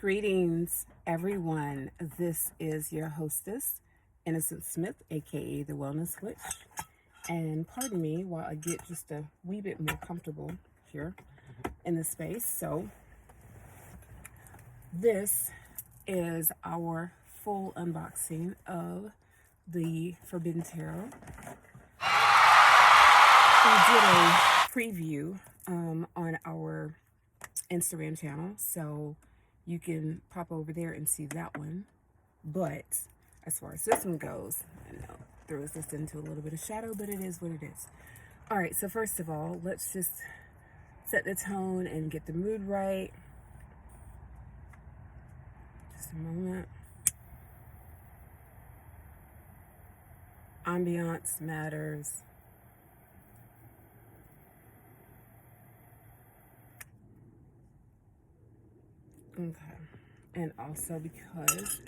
Greetings, everyone. This is your hostess, Innocent Smith, aka the Wellness Witch. And pardon me while I get just a wee bit more comfortable here in the space. So, this is our full unboxing of the Forbidden Tarot. We did a preview on our Instagram channel, so you can pop over there and see that one. But as far as this one goes, I know it throws this into a little bit of shadow, but it is what it is. All right, so first of all, let's just set the tone and get the mood right. Just a moment. Ambiance matters. Okay, and also because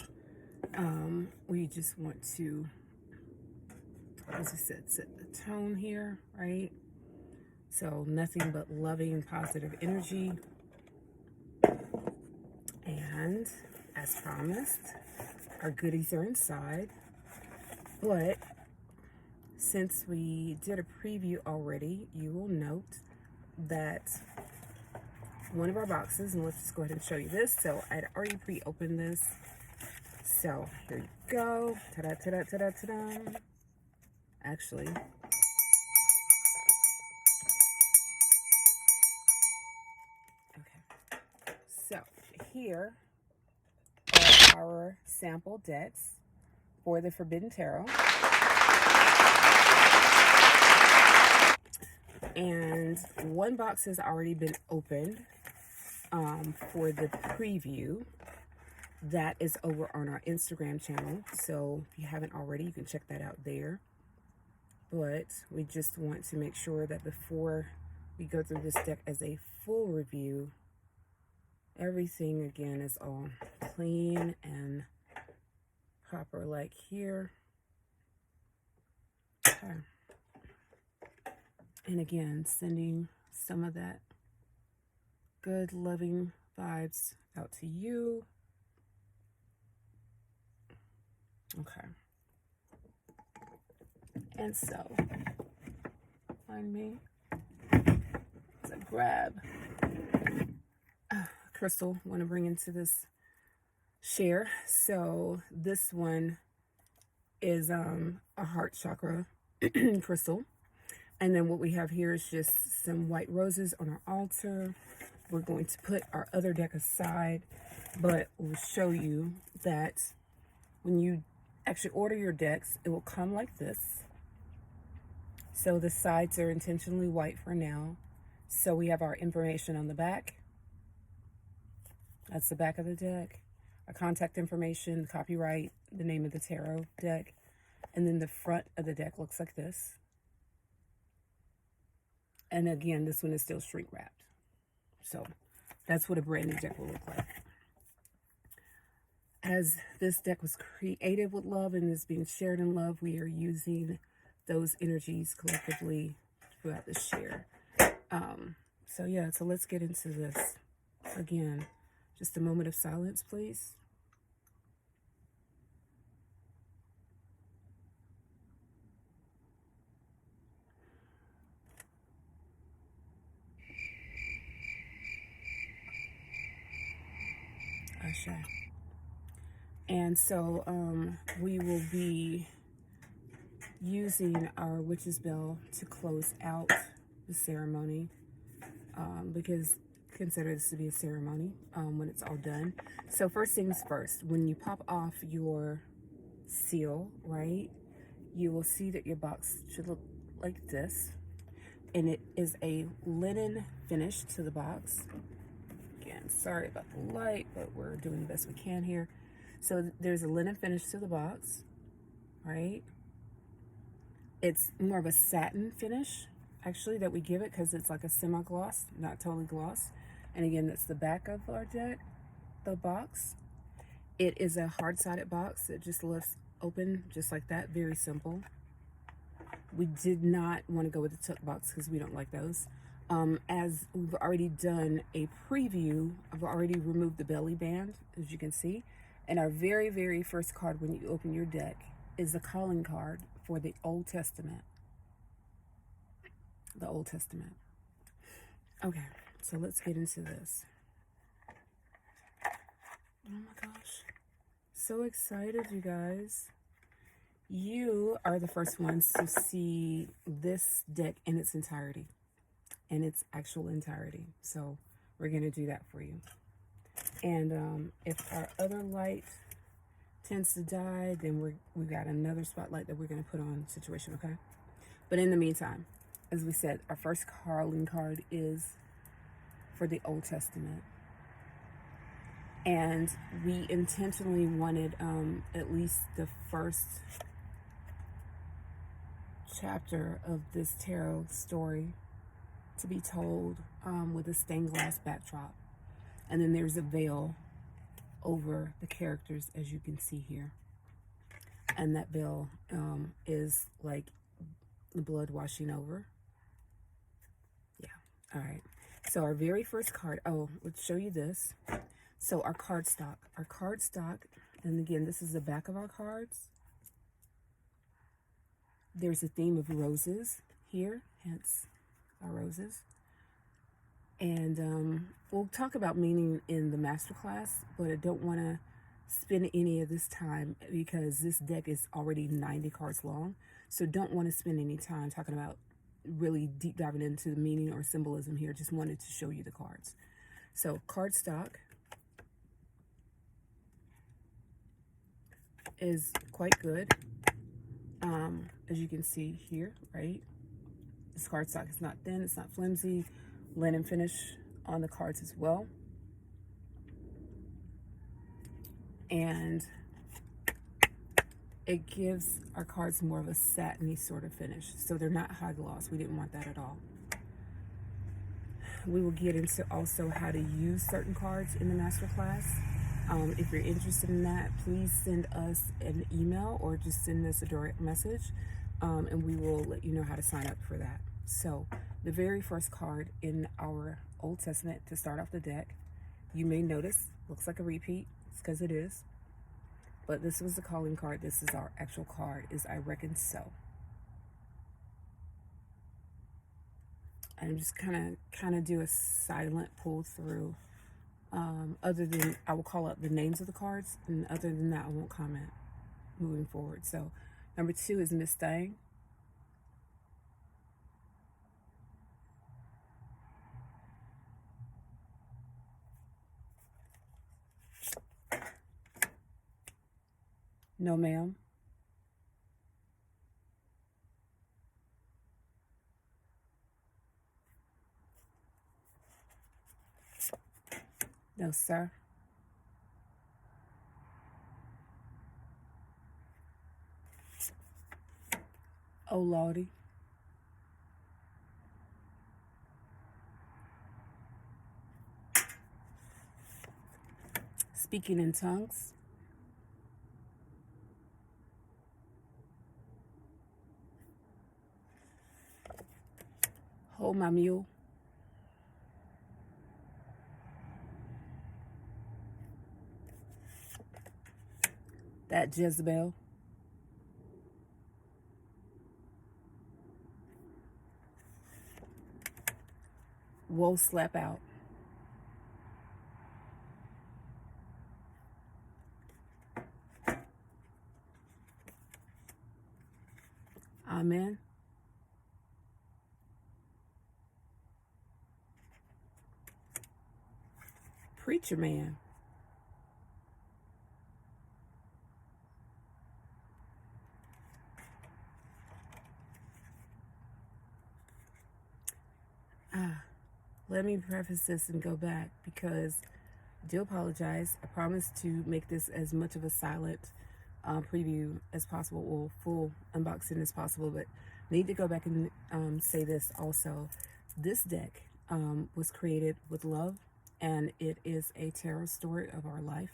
we just want to, as I said, set the tone here, right? So nothing but loving and positive energy. And as promised, our goodies are inside. But since we did a preview already, you will note that one of our boxes, and let's just go ahead and show you this. So I'd already pre-opened this. So here you go. Ta-da, ta-da, ta-da, ta-da. Actually, okay. So here are our sample decks for the Forbidden Tarot. And one box has already been opened for the preview. That is over on our Instagram channel. So if you haven't already, you can check that out there. But we just want to make sure that before we go through this deck as a full review, everything again is all clean and proper, like here. Okay. And again, sending some of that good, loving vibes out to you. Okay. And so, find me. So grab crystal I want to bring into this share. So this one is a heart chakra crystal. And then what we have here is just some white roses on our altar. We're going to put our other deck aside, but we'll show you that when you actually order your decks, it will come like this. So the sides are intentionally white for now. So we have our information on the back. That's the back of the deck. Our contact information, the copyright, the name of the tarot deck. And then the front of the deck looks like this. And again, this one is still shrink wrapped. So that's what a brand new deck will look like. As this deck was created with love and is being shared in love, we are using those energies collectively throughout the share. So yeah, so let's get into this. Again, just a moment of silence, please. Ashe. And so we will be using our witch's bell to close out the ceremony, because consider this to be a ceremony when it's all done. So first things first, when you pop off your seal, right, you will see that your box should look like this, and it is a linen finish to the box. Again, sorry about the light, but we're doing the best we can here. So there's a linen finish to the box, right? It's more of a satin finish, actually, that we give it, because it's like a semi-gloss, not totally gloss. And again, that's the back of our deck, the box. It is a hard-sided box that just lifts open just like that, very simple. We did not want to go with the tuck box because we don't like those. As we've already done a preview, I've already removed the belly band, as you can see. And our very, very first card when you open your deck is the calling card for the Old Testament. The Old Testament. Okay, so let's get into this. Oh my gosh. So excited, you guys. You are the first ones to see this deck in its entirety, in its actual entirety. So we're going to do that for you. And if our other light tends to die, then we've got another spotlight that we're going to put on situation, okay? But in the meantime, as we said, our first calling card is for the Old Testament. And we intentionally wanted at least the first chapter of this tarot story to be told with a stained glass backdrop. And then there's a veil over the characters, as you can see here. And that veil is like the blood washing over. Yeah, all right. So our very first card, let's show you this. So our cardstock, and again, this is the back of our cards. There's a theme of roses here, hence our roses. And we'll talk about meaning in the masterclass, but I don't want to spend any of this time because this deck is already 90 cards long. So don't want to spend any time talking about really deep diving into the meaning or symbolism here. Just wanted to show you the cards. So cardstock is quite good. As you can see here, right? This cardstock is not thin, it's not flimsy. Linen finish on the cards as well. And it gives our cards more of a satiny sort of finish. So they're not high gloss. We didn't want that at all. We will get into also how to use certain cards in the masterclass. If you're interested in that, please send us an email or just send us a direct message, and we will let you know how to sign up for that. So the very first card in our Old Testament to start off the deck, you may notice, looks like a repeat. It's because it is. But this was the calling card. This is our actual card, is I reckon so. And I'm just kind of do a silent pull through. Other than I will call out the names of the cards, and other than that, I won't comment moving forward. So number 2 is Miss Thang. No, ma'am. No, sir. Oh, Lordy. Speaking in tongues. Hold my mule. That Jezebel. Whoa, slap out. Amen. Preacher man. Let me preface this and go back because I do apologize. I promise to make this as much of a silent preview as possible, or full unboxing as possible, but need to go back and say this also. This deck was created with love, and it is a tarot story of our life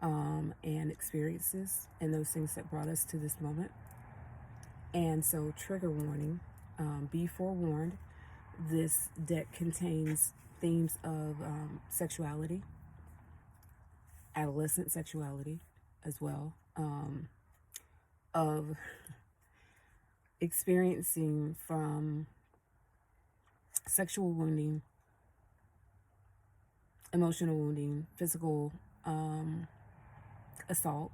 and experiences and those things that brought us to this moment. And so, trigger warning, be forewarned This deck contains themes of sexuality, adolescent sexuality as well, of experiencing from sexual wounding, emotional wounding, physical assault,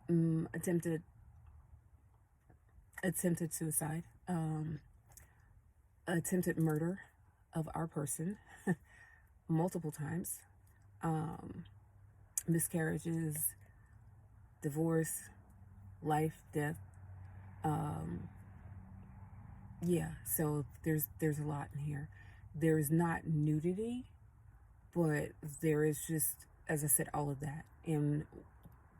attempted suicide, attempted murder of our person multiple times, miscarriages, divorce, life, death. Yeah, so there's a lot in here. There's not nudity, but there is just, as I said, all of that. And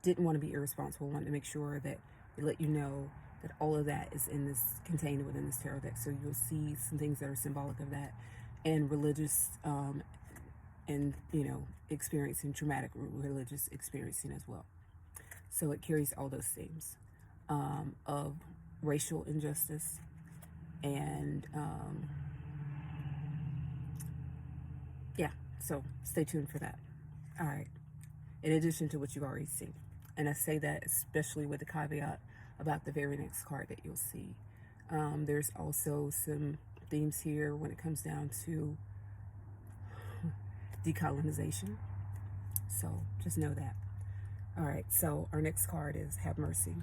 didn't want to be irresponsible. Wanted to make sure that we let you know that all of that is in this, contained within this tarot deck. So you'll see some things that are symbolic of that, and religious, and experiencing traumatic religious experiencing as well. So it carries all those themes of racial injustice and yeah. So stay tuned for that. All right. In addition to what you've already seen. And I say that especially with the caveat about the very next card that you'll see. There's also some themes here when it comes down to decolonization. So just know that. All right, so our next card is Have Mercy.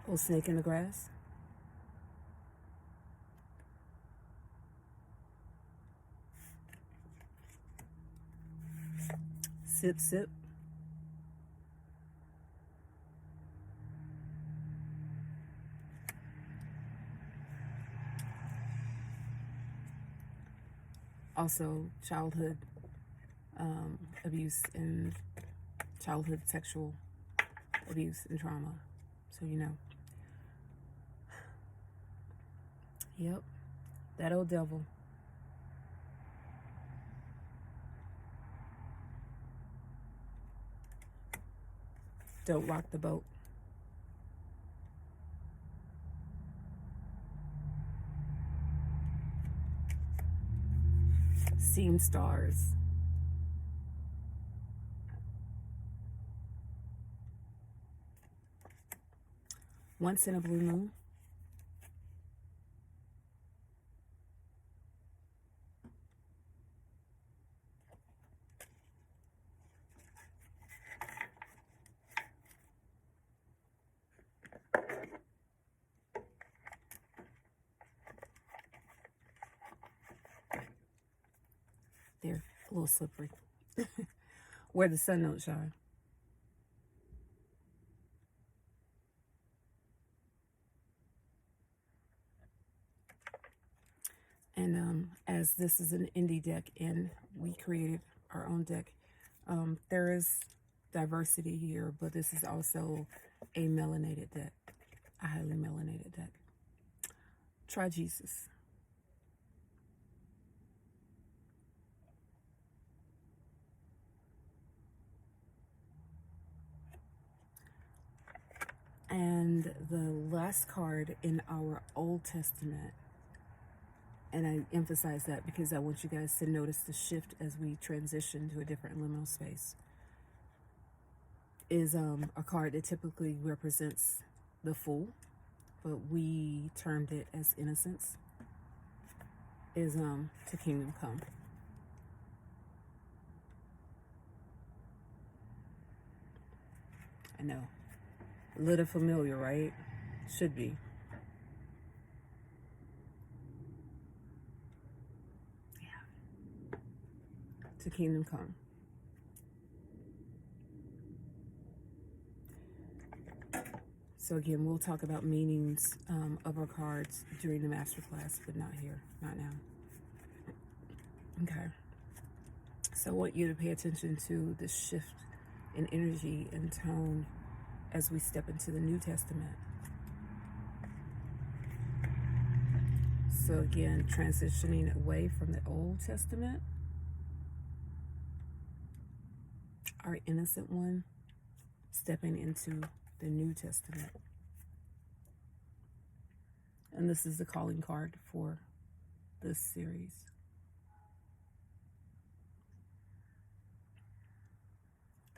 Little snake in the grass. Sip, sip. Also, childhood abuse and childhood sexual abuse and trauma. So you know. Yep, that old devil. Don't rock the boat. Seeing stars. Once in a blue moon. There, a little slippery. Where the sun don't shine. And as this is an indie deck and we created our own deck, there is diversity here, but this is also a melanated deck, a highly melanated deck. Try Jesus. And the last card in our Old Testament, and I emphasize that because I want you guys to notice the shift as we transition to a different liminal space, is a card that typically represents the Fool, but we termed it as innocence, is To Kingdom Come. I know. A little familiar, right? Should be. Yeah. To Kingdom Come. So again, we'll talk about meanings of our cards during the masterclass, but not here, not now. Okay. So I want you to pay attention to the shift in energy and tone as we step into the New Testament. So again, transitioning away from the Old Testament our innocent one stepping into the New Testament. And this is the calling card for this series.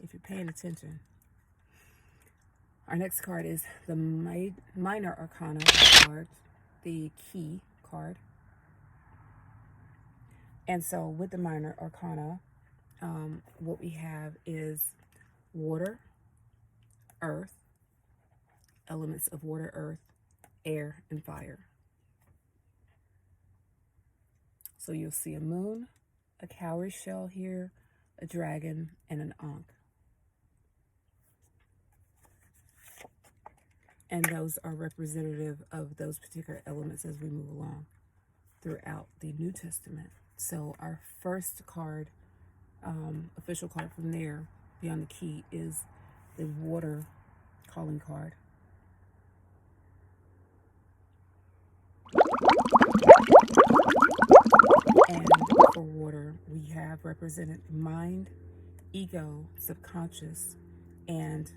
If you're paying attention. Our next card is the Minor Arcana card, the Key card. And so with the Minor Arcana, what we have is water, earth, elements of water, earth, air, and fire. So you'll see a moon, a cowrie shell here, a dragon, and an ankh. And those are representative of those particular elements as we move along throughout the New Testament. So our first card, official card from there, beyond the key, is the water calling card. And for water, we have represented mind, ego, subconscious, and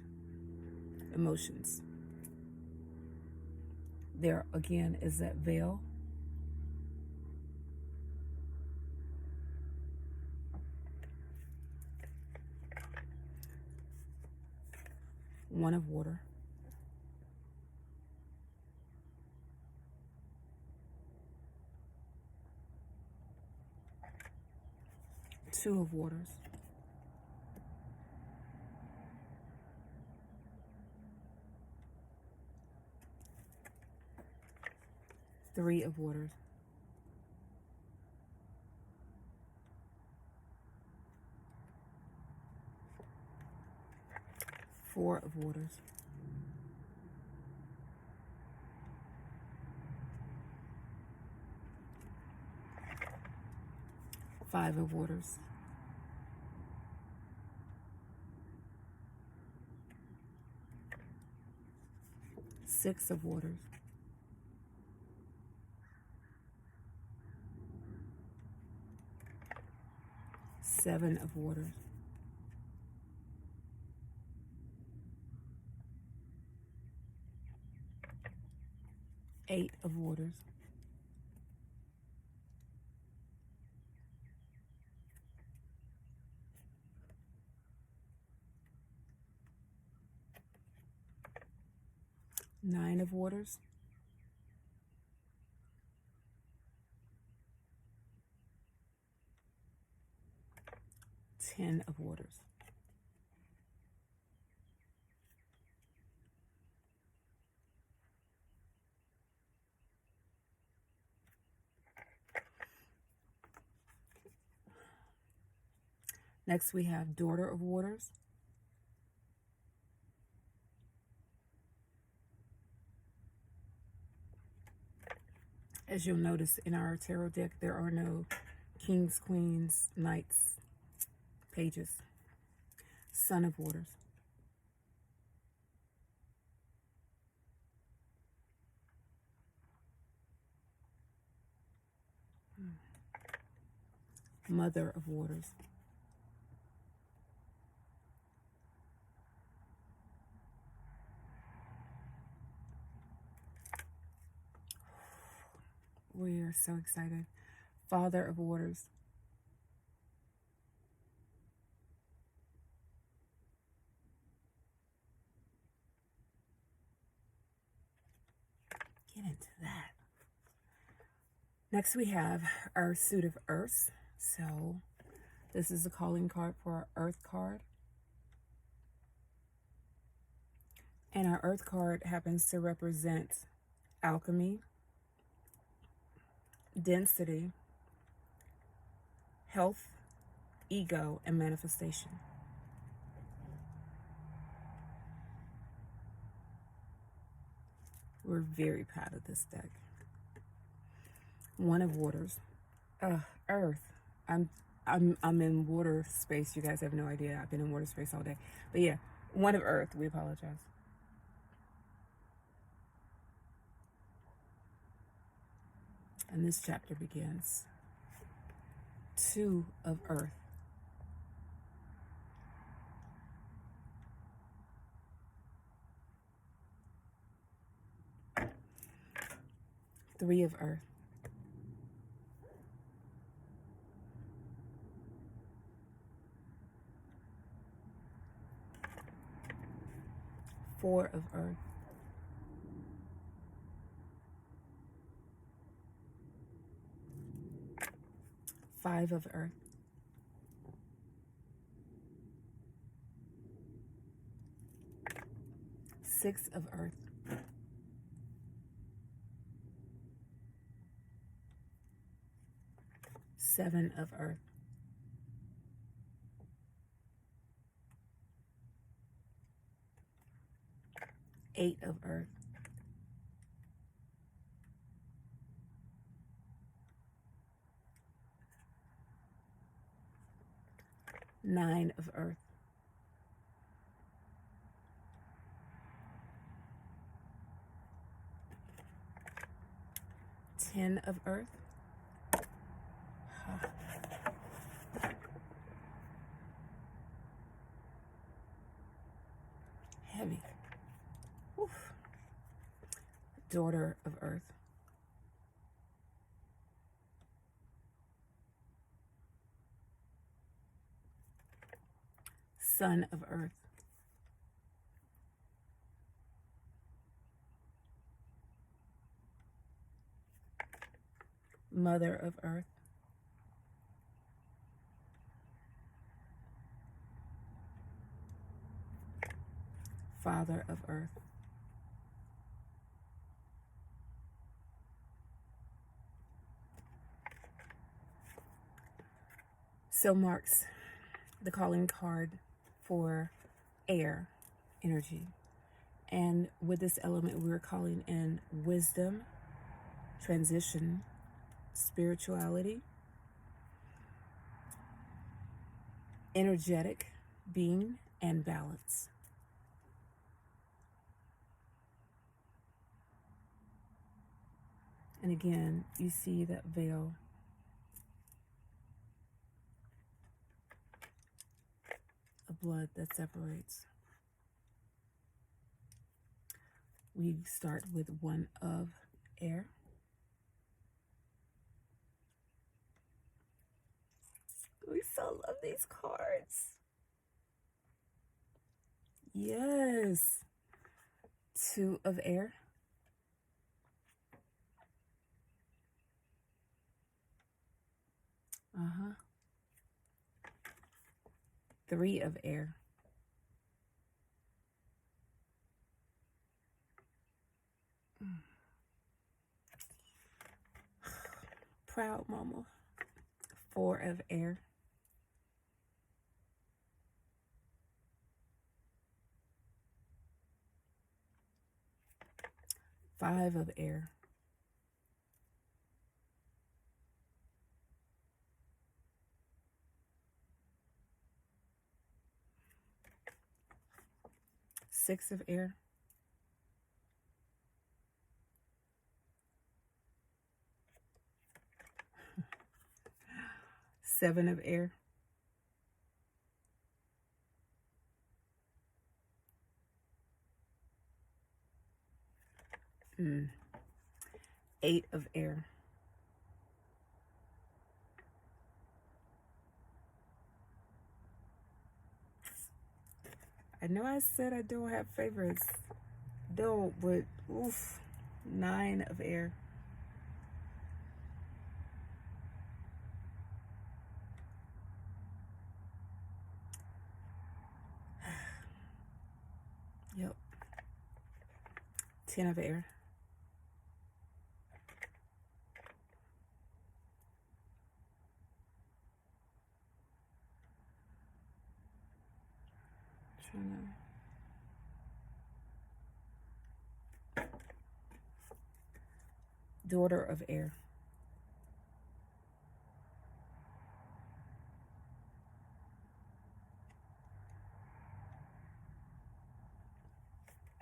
emotions. There again is that veil. One of water. Two of waters. Three of waters. Four of waters. Five of waters. Six of waters. Seven of waters. Eight of waters. Nine of waters. 10 of waters. Next we have daughter of waters. As you'll notice in our tarot deck, there are no kings, queens, knights, pages. Son of waters. Mother of waters. We are so excited. Father of waters. Get into that. Next we have our suit of earth. So this is the calling card for our earth card. And our earth card happens to represent alchemy, density, health, ego, and manifestation. We're very proud of this deck. One of waters. Earth. I'm in water space. You guys have no idea. I've been in water space all day. But yeah, one of earth. We apologize. And this chapter begins. Two of earth. 3 of earth, 4 of earth, 5 of earth, 6 of earth, 7 of earth, 8 of earth, 9 of earth, 10 of earth, heavy, oof. Daughter of earth, Son of earth, Mother of earth, Father of earth, so marks the calling card for air energy. And with this element, we're calling in wisdom, transition, spirituality, energetic being, and balance. And again, you see that veil of blood that separates. We start with 1 of air. We so love these cards. Yes. 2 of air. 3 of air. Proud mama. 4 of air. 5 of air. 6 of air. 7 of air. 8 of air. 'I said I don't have favorites. Don't, but oof. 9 of air. 10 of air. 10. Daughter of air.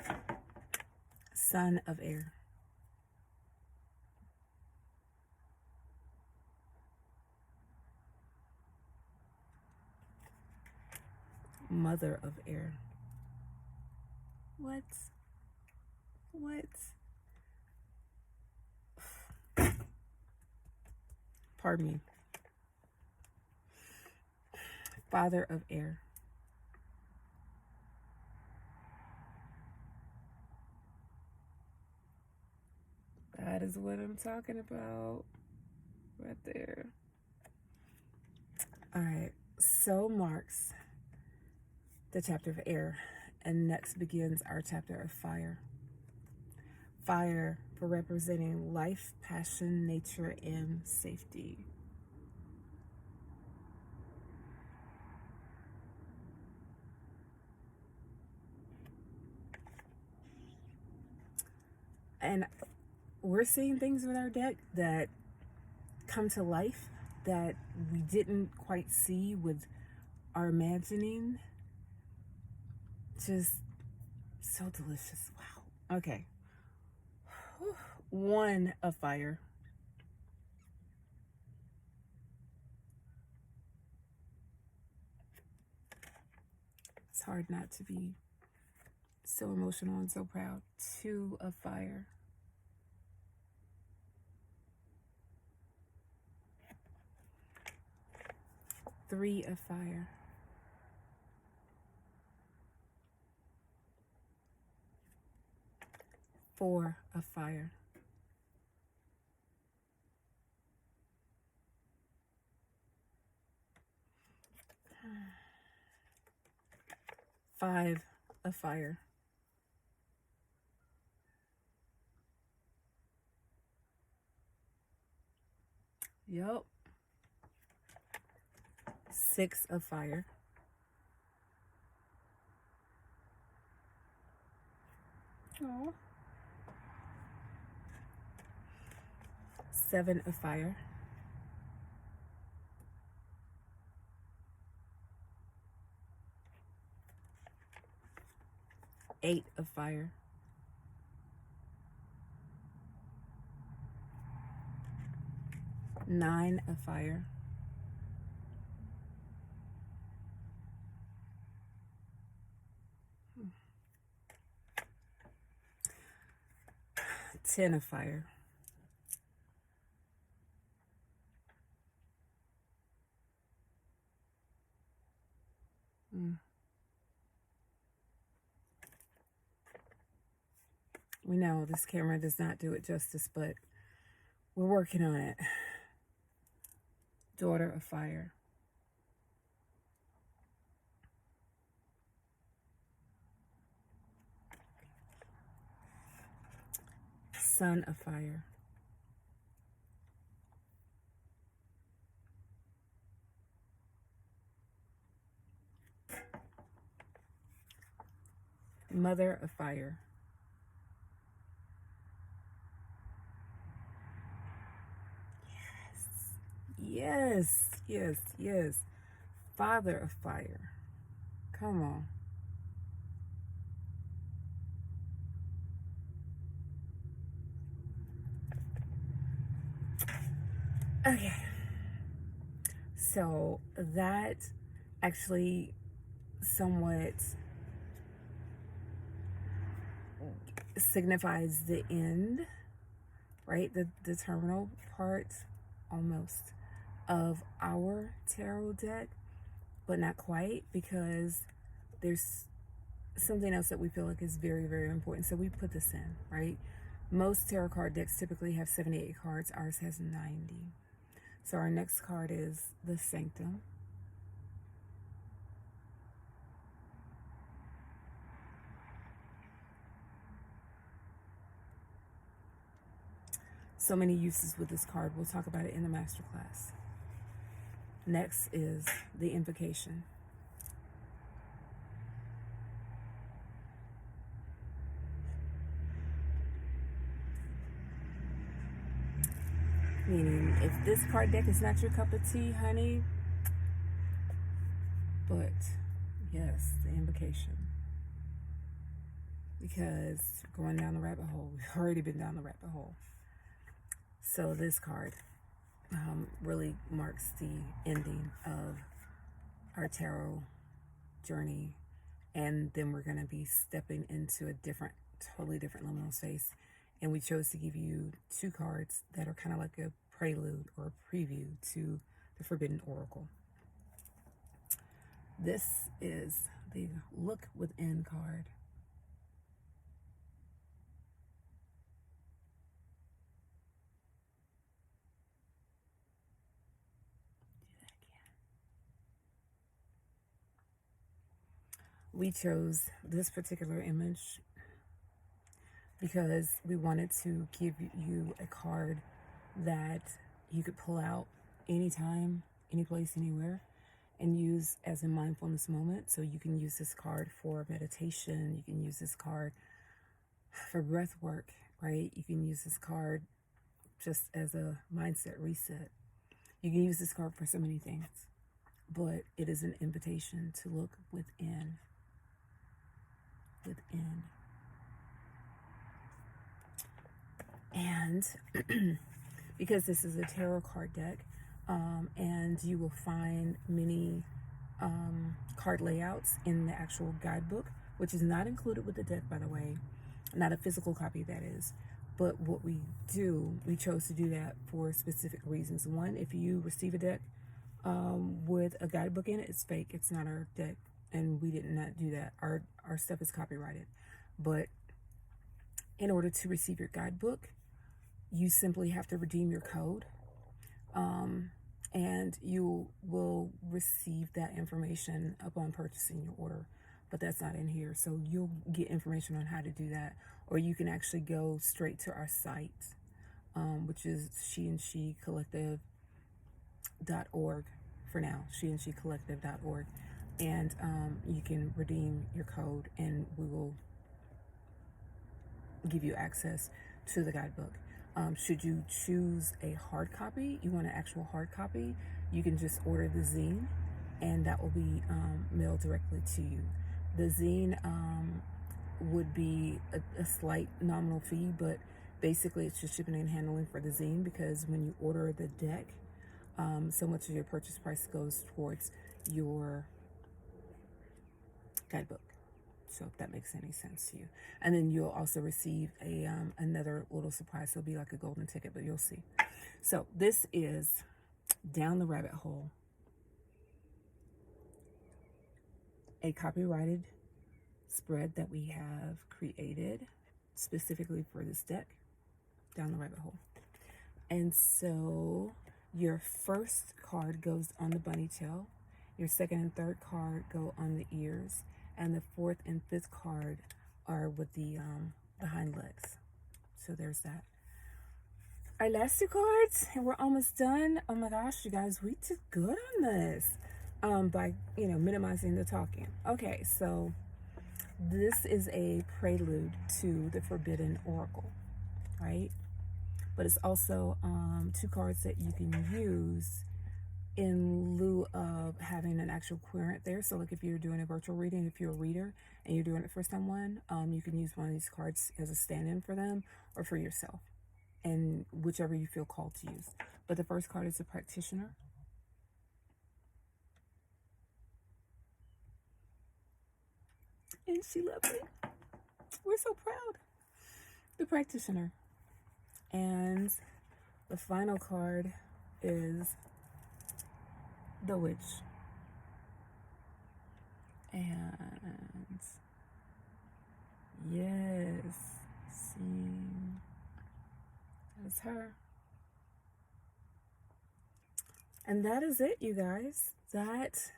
1. Son of air. 2. Mother of air. What? Pardon me. Father of air. That is what I'm talking about right there. All right, so marks the chapter of air, and next begins our chapter of fire. Fire for representing life, passion, nature, and safety. And we're seeing things with our deck that come to life that we didn't quite see with our imagining. Just so delicious. Wow. Okay. Whew. 1 of fire. It's hard not to be so emotional and so proud. 2 of fire. 3 of fire. 4 of fire. 5 of fire. 6 of fire. 7 of fire. 8 of fire. 9 of fire. 10 of fire. 10. We know this camera does not do it justice, but we're working on it. Daughter of fire. 'Son of fire. 'Mother of fire. 'Yes. Father of fire. Come on. Okay. So that actually somewhat signifies the end, right? The terminal part almost of our tarot deck, but not quite, because there's something else that we feel like is very, very important. So we put this in, right? Most tarot card decks typically have 78 cards. Ours has 90. So our next card is the Sanctum. So many uses with this card. We'll talk about it in the masterclass. Next is the Invocation. Meaning, if this card deck is not your cup of tea, honey, but yes, the Invocation. Because going down the rabbit hole, we've already been down the rabbit hole. So this card really marks the ending of our tarot journey, and then we're going to be stepping into a totally different liminal space. And we chose to give you 2 cards that are kind of like a prelude or preview to the Forbidden Oracle. This is the Look Within card. We chose this particular image because we wanted to give you a card that you could pull out anytime, any place, anywhere, and use as a mindfulness moment. So you can use this card for meditation. You can use this card for breath work, right? You can use this card just as a mindset reset. You can use this card for so many things, but it is an invitation to look within. And because this is a tarot card deck, and you will find many card layouts in the actual guidebook, which is not included with the deck, by the way, not a physical copy, that is. But what we chose to do that for specific reasons. One, if you receive a deck with a guidebook in it, it's fake. It's not our deck, and we did not do that. Our stuff is copyrighted. But in order to receive your guidebook, you simply have to redeem your code, and you will receive that information upon purchasing your order. But that's not in here, so you'll get information on how to do that, or you can actually go straight to our site, which is sheandSheCollective.org for now, sheandSheCollective.org, and you can redeem your code, and we will give you access to the guidebook. Should you choose a hard copy, you want an actual hard copy, you can just order the zine, and that will be mailed directly to you. The zine would be a slight nominal fee, but basically it's just shipping and handling for the zine, because when you order the deck, so much of your purchase price goes towards your guidebook. So if that makes any sense to you. And then you'll also receive a another little surprise. So it'll be like a golden ticket, but you'll see. So this is Down the Rabbit Hole, a copyrighted spread that we have created specifically for this deck, Down the Rabbit Hole. And so your first card goes on the bunny tail. Your second and third card go on the ears. And the fourth and fifth card are with the hind legs. So there's that. Our last two cards, and we're almost done. Oh my gosh, you guys, we did good on this. By minimizing the talking. Okay, so this is a prelude to the Forbidden Oracle, right? But it's also two cards that you can use in lieu of having an actual querent there. So like if you're doing a virtual reading, if you're a reader and you're doing it for someone, you can use one of these cards as a stand-in for them or for yourself, and whichever you feel called to use. But the first card is a practitioner. Isn't she lovely? We're so proud. The practitioner. And the final card is the witch. And yes, see, that's her. And that is it, you guys. That,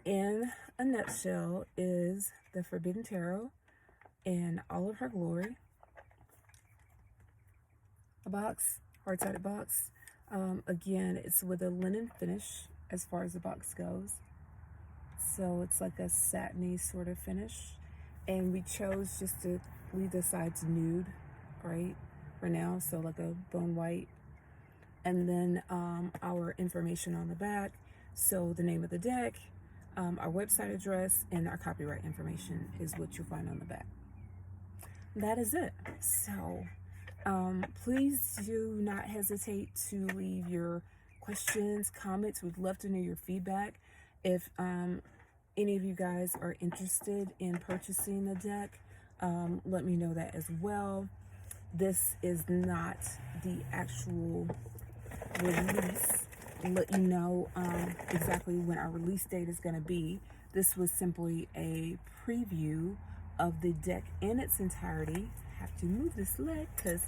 in a nutshell, is the Forbidden Tarot in all of her glory. A box, hard-sided box. Again, it's with a linen finish as far as the box goes. So it's like a satiny sort of finish. And we chose just to leave the sides nude, right, for now. So like a bone white. And then our information on the back. So the name of the deck, our website address, and our copyright information is what you'll find on the back. That is it. So please do not hesitate to leave your questions, comments. We'd love to know your feedback. If any of you guys are interested in purchasing the deck, let me know that as well. This is not the actual release, let you know exactly when our release date is going to be. This was simply a preview of the deck in its entirety. I have to move this leg because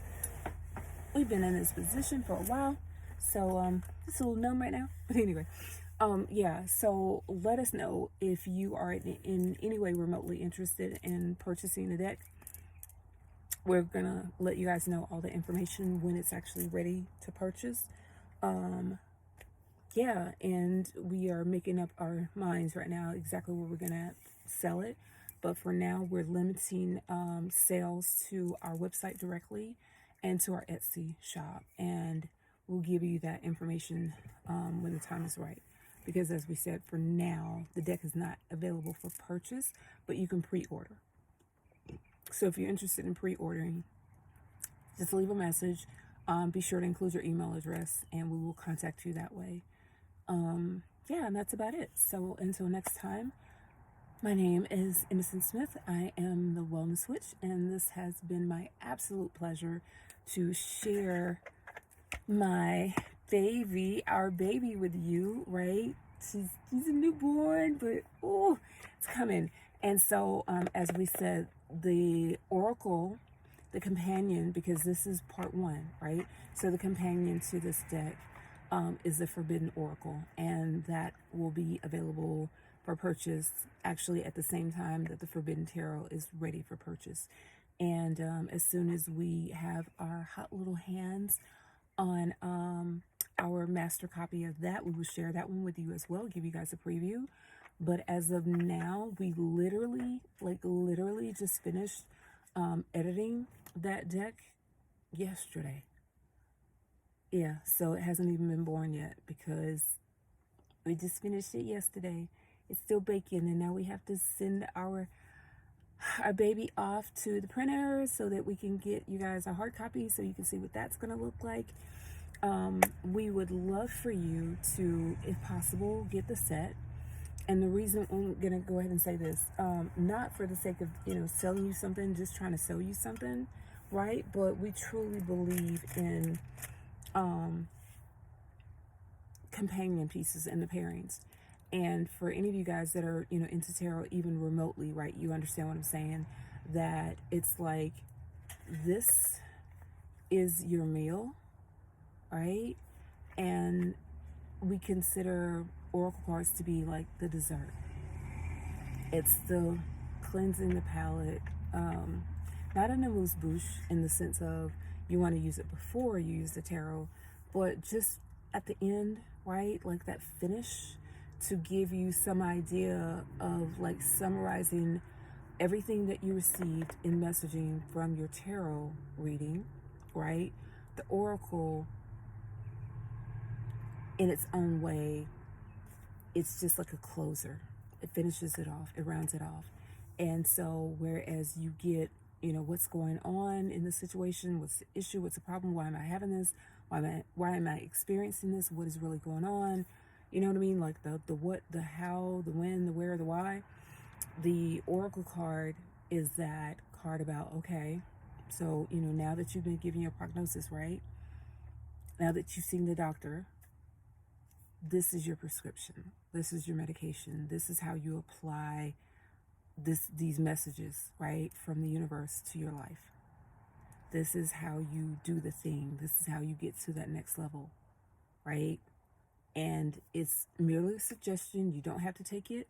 we've been in this position for a while. So it's a little numb right now. But anyway, yeah, so let us know if you are in any way remotely interested in purchasing the deck. We're gonna let you guys know all the information when it's actually ready to purchase. Yeah, and we are making up our minds right now exactly where we're gonna sell it. But for now, we're limiting sales to our website directly and to our Etsy shop. And we'll give you that information when the time is right. Because as we said, for now, the deck is not available for purchase, but you can pre-order. So if you're interested in pre-ordering, just leave a message. Be sure to include your email address, and we will contact you that way. Yeah, and that's about it. So until next time, my name is Innocent I am the Wellness Witch, and this has been my absolute pleasure to share my baby, our baby with you, right? She's a newborn, but oh, it's coming. And so, as we said, the oracle, the companion, because this is part one, right? So the companion to this deck is the Forbidden Oracle, and that will be available for purchase actually at the same time that the Forbidden Tarot is ready for purchase. And as soon as we have our hot little hands on our master copy of that, we will share that one with you as well, give you guys a preview. But as of now, we literally just finished editing that deck yesterday. Yeah, so it hasn't even been born yet because we just finished it yesterday. It's still baking, and now we have to send our baby off to the printer so that we can get you guys a hard copy so you can see what that's going to look like. We would love for you to, if possible, get the set. And the reason I'm going to go ahead and say this, not for the sake of, selling you something, just trying to sell you something, right? But we truly believe in companion pieces and the pairings. And for any of you guys that are, into tarot even remotely, right, you understand what I'm saying, that it's like this is your meal, right? And we consider oracle cards to be like the dessert. It's the cleansing the palate, not an amuse-bouche in the sense of you want to use it before you use the tarot, but just at the end, right? Like that finish to give you some idea of like summarizing everything that you received in messaging from your tarot reading, right? The oracle, in its own way, it's just like a closer. It finishes it off, it rounds it off. And so whereas you get, what's going on in the situation, what's the issue, what's the problem, why am I having this, why am I experiencing this, what is really going on, you know what I mean, like the what, the how, the when, the where, the why. The oracle card is that card about, okay, so now that you've been given your prognosis, right, now that you've seen the doctor, this is your prescription, this is your medication, this is how you apply these messages, right, from the universe to your life. This is how you do the thing. This is how you get to that next level, right? And it's merely a suggestion. You don't have to take it.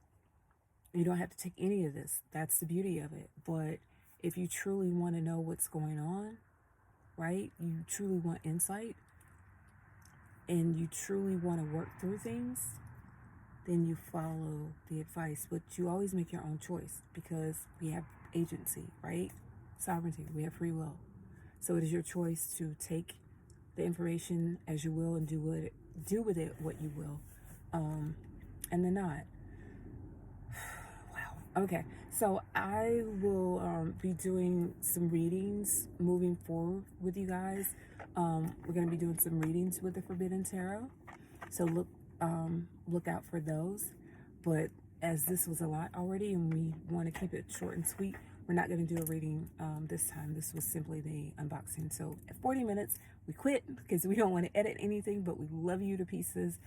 You don't have to take any of this. That's the beauty of it. But if you truly want to know what's going on, right, you truly want insight, and you truly want to work through things, then you follow the advice. But you always make your own choice because we have agency, right? Sovereignty. We have free will. So it is your choice to take the information as you will and do with it what you will, and then not. Wow. Okay. So I will be doing some readings moving forward with you guys. We're going to be doing some readings with the Forbidden Tarot. So look out for those. But as this was a lot already and we want to keep it short and sweet, we're not going to do a reading this time. This was simply the unboxing. So at 40 minutes, we quit because we don't want to edit anything, but we love you to pieces.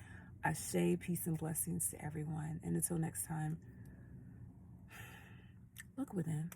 Ashe, peace and blessings to everyone. And until next time, look within.